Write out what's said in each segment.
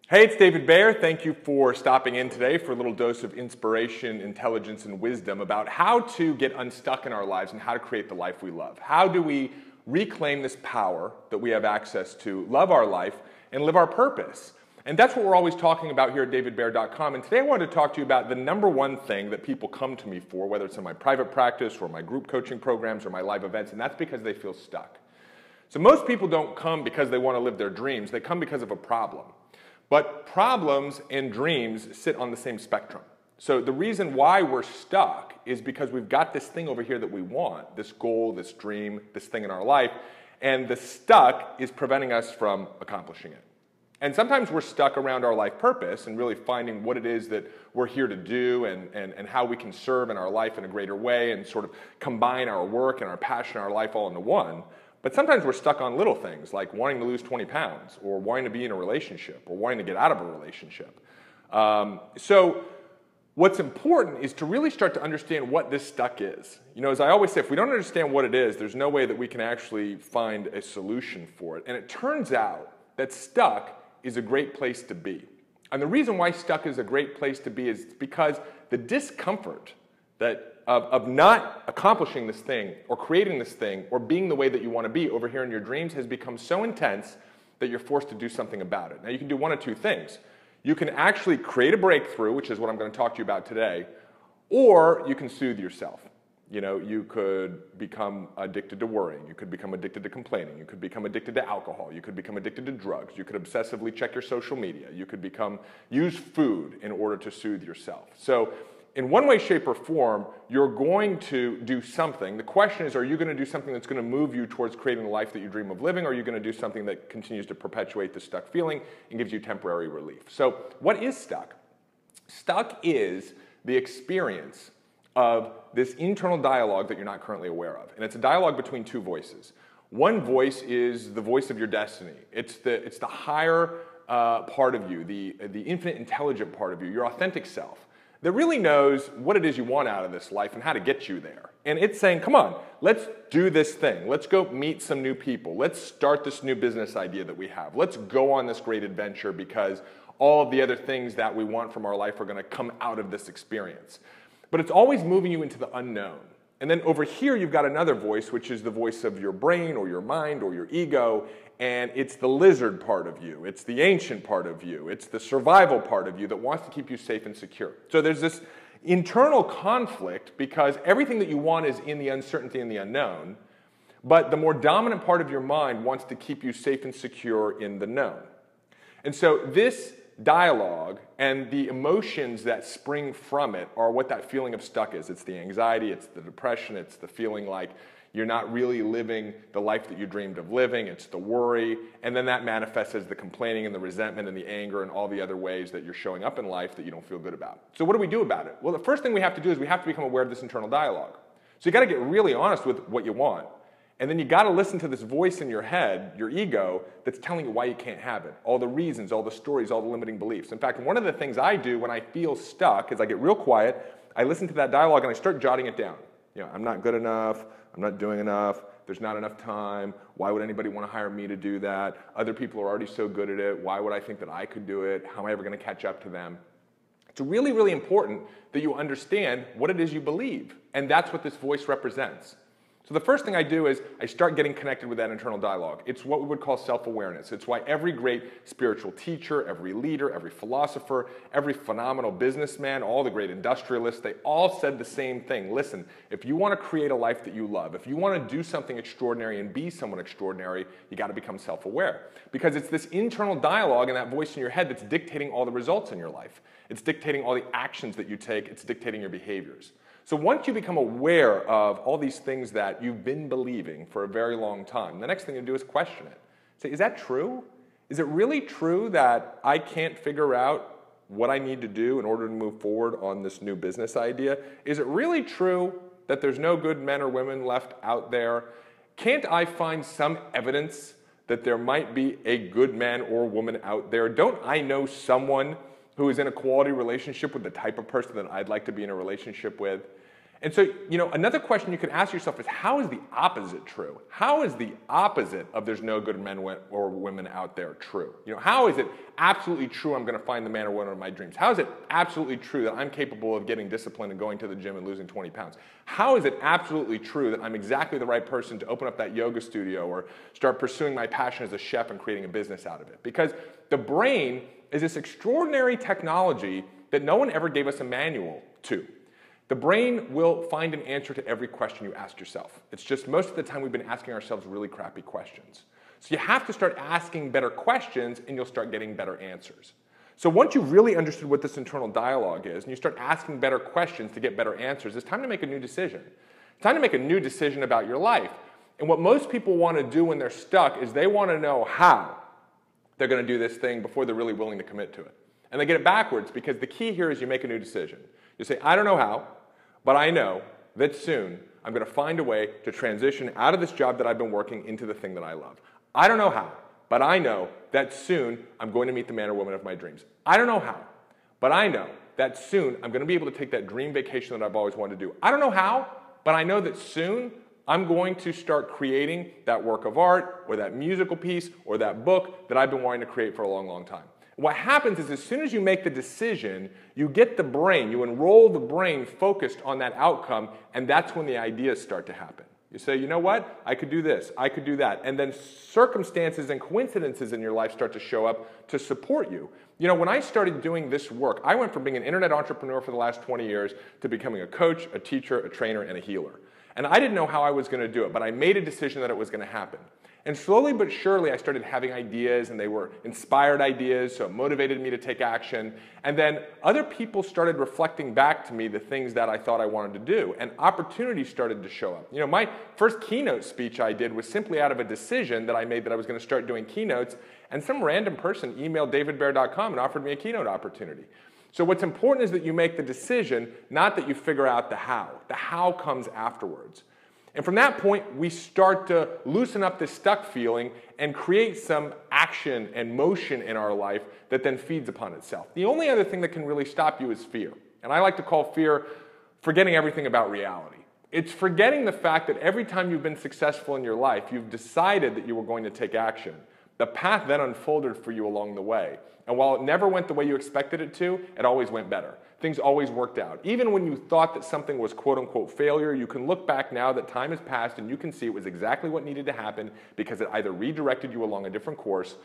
Hey, it's David Bayer. Thank you for stopping in today for a little dose of inspiration, intelligence, and wisdom about how to get unstuck in our lives and how to create the life we love. How do we reclaim this power that we have access to, love our life, and live our purpose? And that's what we're always talking about here at davidbayer.com. And today I wanted to talk to you about the number one thing that people come to me for, whether it's in my private practice or my group coaching programs or my live events, and that's because they feel stuck. So most people don't come because they want to live their dreams. They come because of a problem. But problems and dreams sit on the same spectrum. So the reason why we're stuck is because we've got this thing over here that we want, this goal, this dream, this thing in our life, and the stuck is preventing us from accomplishing it. And sometimes we're stuck around our life purpose and really finding what it is that we're here to do and how we can serve in our life in a greater way and sort of combine our work and our passion and our life all into one. But sometimes we're stuck on little things like wanting to lose 20 pounds or wanting to be in a relationship or wanting to get out of a relationship. So what's important is to really start to understand what this stuck is. You know, as I always say, if we don't understand what it is, there's no way that we can actually find a solution for it. And it turns out that stuck is a great place to be. And the reason why stuck is a great place to be is because the discomfort of not accomplishing this thing or creating this thing or being the way that you want to be over here in your dreams has become so intense that you're forced to do something about it. Now you can do one of two things. You can actually create a breakthrough, which is what I'm going to talk to you about today, or you can soothe yourself. You know, you could become addicted to worrying. You could become addicted to complaining. You could become addicted to alcohol. You could become addicted to drugs. You could obsessively check your social media. You could use food in order to soothe yourself. So in one way, shape, or form, you're going to do something. The question is, are you going to do something that's going to move you towards creating the life that you dream of living, or are you going to do something that continues to perpetuate the stuck feeling and gives you temporary relief? So what is stuck? Stuck is the experience of this internal dialogue that you're not currently aware of. And it's a dialogue between two voices. One voice is the voice of your destiny. It's the higher part of you, the infinite intelligent part of you, your authentic self, that really knows what it is you want out of this life and how to get you there. And it's saying, come on, let's do this thing. Let's go meet some new people. Let's start this new business idea that we have. Let's go on this great adventure because all of the other things that we want from our life are going to come out of this experience. But it's always moving you into the unknown. And then over here, you've got another voice, which is the voice of your brain or your mind or your ego. And it's the lizard part of you. It's the ancient part of you. It's the survival part of you that wants to keep you safe and secure. So there's this internal conflict because everything that you want is in the uncertainty and the unknown. But the more dominant part of your mind wants to keep you safe and secure in the known. And so this dialogue and the emotions that spring from it are what that feeling of stuck is. It's the anxiety, it's the depression, it's the feeling like you're not really living the life that you dreamed of living, it's the worry, and then that manifests as the complaining and the resentment and the anger and all the other ways that you're showing up in life that you don't feel good about. So what do we do about it? Well, the first thing we have to do is we have to become aware of this internal dialogue. So you got to get really honest with what you want. And then you got to listen to this voice in your head, your ego, that's telling you why you can't have it. All the reasons, all the stories, all the limiting beliefs. In fact, one of the things I do when I feel stuck is I get real quiet, I listen to that dialogue, and I start jotting it down. You know, I'm not good enough, I'm not doing enough, there's not enough time, why would anybody want to hire me to do that? Other people are already so good at it, why would I think that I could do it? How am I ever going to catch up to them? It's really, really important that you understand what it is you believe, and that's what this voice represents. So the first thing I do is I start getting connected with that internal dialogue. It's what we would call self-awareness. It's why every great spiritual teacher, every leader, every philosopher, every phenomenal businessman, all the great industrialists, they all said the same thing. Listen, if you want to create a life that you love, if you want to do something extraordinary and be someone extraordinary, you got to become self-aware. Because it's this internal dialogue and that voice in your head that's dictating all the results in your life. It's dictating all the actions that you take. It's dictating your behaviors. So once you become aware of all these things that you've been believing for a very long time, the next thing to do is question it. Say, is that true? Is it really true that I can't figure out what I need to do in order to move forward on this new business idea? Is it really true that there's no good men or women left out there? Can't I find some evidence that there might be a good man or woman out there? Don't I know someone who is in a quality relationship with the type of person that I'd like to be in a relationship with? And so, another question you can ask yourself is, how is the opposite true? How is the opposite of there's no good men or women out there true? How is it absolutely true I'm going to find the man or woman of my dreams? How is it absolutely true that I'm capable of getting disciplined and going to the gym and losing 20 pounds? How is it absolutely true that I'm exactly the right person to open up that yoga studio or start pursuing my passion as a chef and creating a business out of it? Because the brain is this extraordinary technology that no one ever gave us a manual to. The brain will find an answer to every question you ask yourself. It's just most of the time we've been asking ourselves really crappy questions. So you have to start asking better questions and you'll start getting better answers. So once you've really understood what this internal dialogue is and you start asking better questions to get better answers, it's time to make a new decision. It's time to make a new decision about your life. And what most people want to do when they're stuck is they want to know how they're going to do this thing before they're really willing to commit to it. And they get it backwards because the key here is you make a new decision. You say, I don't know how, but I know that soon I'm going to find a way to transition out of this job that I've been working into the thing that I love. I don't know how, but I know that soon I'm going to meet the man or woman of my dreams. I don't know how, but I know that soon I'm going to be able to take that dream vacation that I've always wanted to do. I don't know how, but I know that soon I'm going to start creating that work of art or that musical piece or that book that I've been wanting to create for a long, long time. What happens is as soon as you make the decision, you get the brain, you enroll the brain focused on that outcome, and that's when the ideas start to happen. You say, you know what? I could do this, I could do that. And then circumstances and coincidences in your life start to show up to support you. When I started doing this work, I went from being an internet entrepreneur for the last 20 years to becoming a coach, a teacher, a trainer, and a healer. And I didn't know how I was going to do it, but I made a decision that it was going to happen. And slowly but surely, I started having ideas, and they were inspired ideas, so it motivated me to take action. And then other people started reflecting back to me the things that I thought I wanted to do, and opportunities started to show up. My first keynote speech I did was simply out of a decision that I made that I was going to start doing keynotes, and some random person emailed davidbear.com and offered me a keynote opportunity. So what's important is that you make the decision, not that you figure out the how. The how comes afterwards. And from that point, we start to loosen up this stuck feeling and create some action and motion in our life that then feeds upon itself. The only other thing that can really stop you is fear. And I like to call fear forgetting everything about reality. It's forgetting the fact that every time you've been successful in your life, you've decided that you were going to take action. The path then unfolded for you along the way. And while it never went the way you expected it to, it always went better. Things always worked out. Even when you thought that something was quote-unquote failure, you can look back now that time has passed and you can see it was exactly what needed to happen because it either redirected you along a different course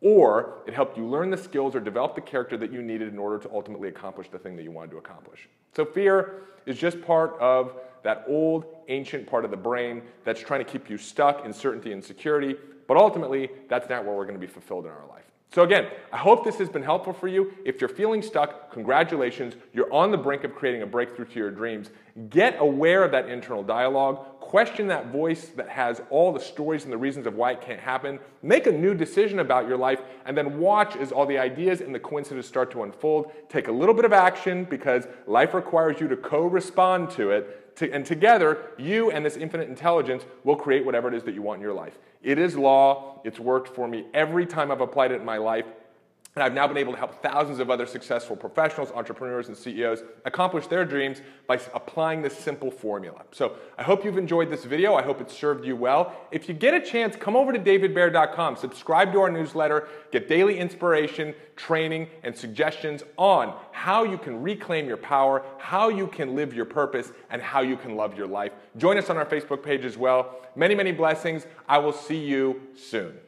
or it helped you learn the skills or develop the character that you needed in order to ultimately accomplish the thing that you wanted to accomplish. So fear is just part of that old, ancient part of the brain that's trying to keep you stuck in certainty and security, but ultimately, that's not where we're going to be fulfilled in our life. So again, I hope this has been helpful for you. If you're feeling stuck, congratulations. You're on the brink of creating a breakthrough to your dreams. Get aware of that internal dialogue. Question that voice that has all the stories and the reasons of why it can't happen. Make a new decision about your life, and then watch as all the ideas and the coincidences start to unfold. Take a little bit of action because life requires you to co-respond to it. And together, you and this infinite intelligence will create whatever it is that you want in your life. It is law. It's worked for me every time I've applied it in my life. And I've now been able to help thousands of other successful professionals, entrepreneurs, and CEOs accomplish their dreams by applying this simple formula. So I hope you've enjoyed this video. I hope it served you well. If you get a chance, come over to davidbear.com, subscribe to our newsletter, get daily inspiration, training, and suggestions on how you can reclaim your power, how you can live your purpose, and how you can love your life. Join us on our Facebook page as well. Many, many blessings. I will see you soon.